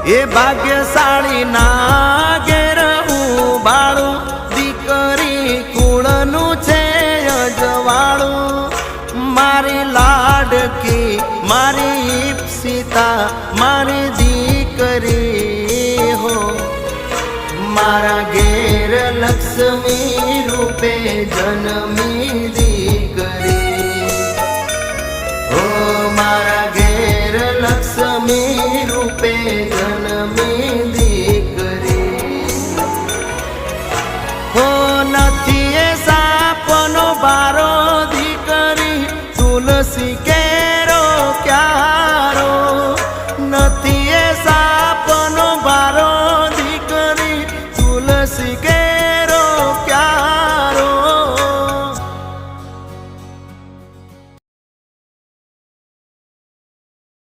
એ ભાગ્યશાળી ના ઘેર ઉબાળું દીકરી કુળનું છે અજવાળું મારી લાડકી મારી ઈપ્સિતા મારી દીકરી હો મારા ઘેર લક્ષ્મી રૂપે જન્મી